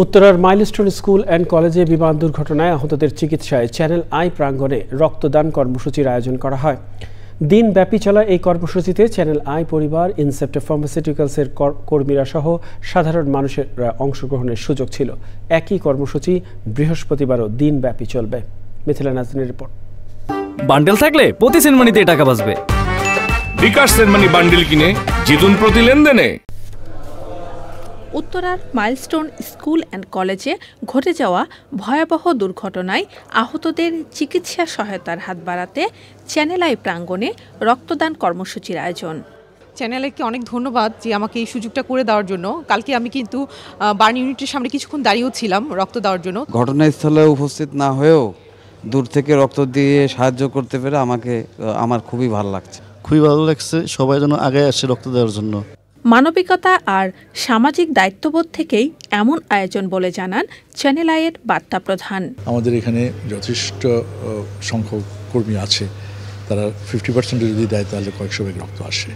উত্তরার milestone school and কলেজে বিমান দুর্ঘটনায় আহতদের চিকিৎসায় চ্যানেল আই প্রাঙ্গণে রক্তদান কর্মসূচির আয়োজন করা হয়। দিনব্যাপী চলা এই কর্মসূচিতে চ্যানেল আই পরিবার, ইনসেপ্ট ফার্মাসিউটিক্যালসের কর্মীরা সহ সাধারণ মানুষের অংশগ্রহণের সুযোগ ছিল। একই কর্মসূচি বৃহস্পতিবারও দিনব্যাপী চলবে। মিথিলা নাজনীর রিপোর্ট। বান্ডেল থাকলে প্রতি সেনমানিতে টাকা বাঁচবে। বিকাশ সেনমানি বান্ডেল কিনে জিতুন প্রতি লেনদেনে। উত্তরার মাইলস্টোন স্কুল অ্যান্ড কলেজে ঘটে যাওয়া ভয়াবহ দুর্ঘটনায় আহতদের চিকিৎসা সহায়তার হাত বাড়াতে চ্যানেল আই প্রাঙ্গণে রক্তদান কর্মসূচির আয়োজন। চ্যানেলকে অনেক ধন্যবাদ যে আমাকে এই সুযোগটা করে দেওয়ার জন্য। কালকে আমি কিন্তু বার্ন ইউনিটের সামনে কিছুক্ষণ দাঁড়িয়েও ছিলাম রক্ত দেওয়ার জন্য। ঘটনাস্থলে উপস্থিত না হয়েও দূর থেকে রক্ত দিয়ে সাহায্য করতে পেরে আমার খুবই ভালো লাগছে। খুবই ভালো লাগছে, সবাই যেন আগে আসে রক্ত দেওয়ার জন্য। মানবিকতা আর সামাজিক দায়িত্ববোধ থেকেই এমন আয়োজন বলে জানান চ্যানেল আইয়ের বার্তা প্রধান। আমাদের এখানে যথেষ্ট সংখ্যক কর্মী আছে, তারা 50% যদি দেয় তাহলে কয়েকশো ব্যাগ রক্ত আসে।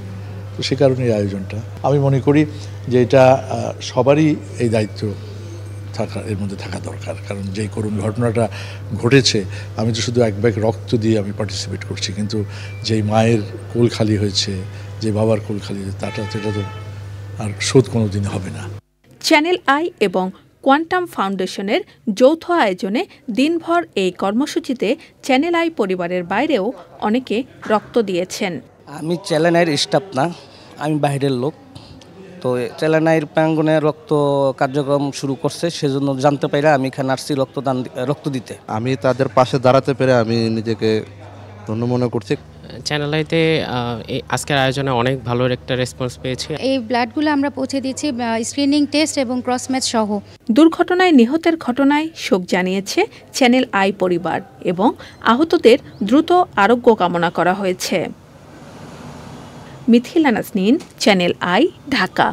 তো সে কারণে এই আয়োজনটা আমি মনে করি যে এটা সবারই এই দায়িত্ব এর মধ্যে থাকা দরকার। কারণ যেই করুণ ঘটনাটা ঘটেছে, আমি তো শুধু এক ব্যাগ রক্ত দিয়ে আমি পার্টিসিপেট করছি, কিন্তু যেই মায়ের কোল খালি হয়েছে, যে বাবার কোল খালি হয়েছে, সেটা তো আর শোধ কোনোদিন হবে না। চ্যানেল আই এবং কোয়ান্টাম ফাউন্ডেশনের যৌথ আয়োজনে দিনভর এই কর্মসূচিতে চ্যানেল আই পরিবারের বাইরেও অনেকে রক্ত দিয়েছেন। আমি চ্যানেল আইয়ের স্টাফ না, আমি বাইরের লোক। তো চ্যানেল আইয়ের প্রাঙ্গণে রক্ত কার্যক্রম শুরু করছে, সেজন্য জানতে পারি আমি এখানে আসছি রক্ত দিতে। আমি তাদের পাশে দাঁড়াতে পেরে আমি নিজেকে ধন্য মনে করছি। চ্যানেল আইতে আজকের আয়োজনে অনেক ভালো একটা রেসপন্স পেয়েছি। এই ব্লাডগুলো আমরা পৌঁছে দিচ্ছি স্ক্রিনিং টেস্ট এবং ক্রস ম্যাচ সহ। দুর্ঘটনায় নিহতের ঘটনায় শোক জানিয়েছে চ্যানেল আই পরিবার এবং আহতদের দ্রুত আরোগ্য কামনা করা হয়েছে। Mithila Naznin, channel I, Dhaka.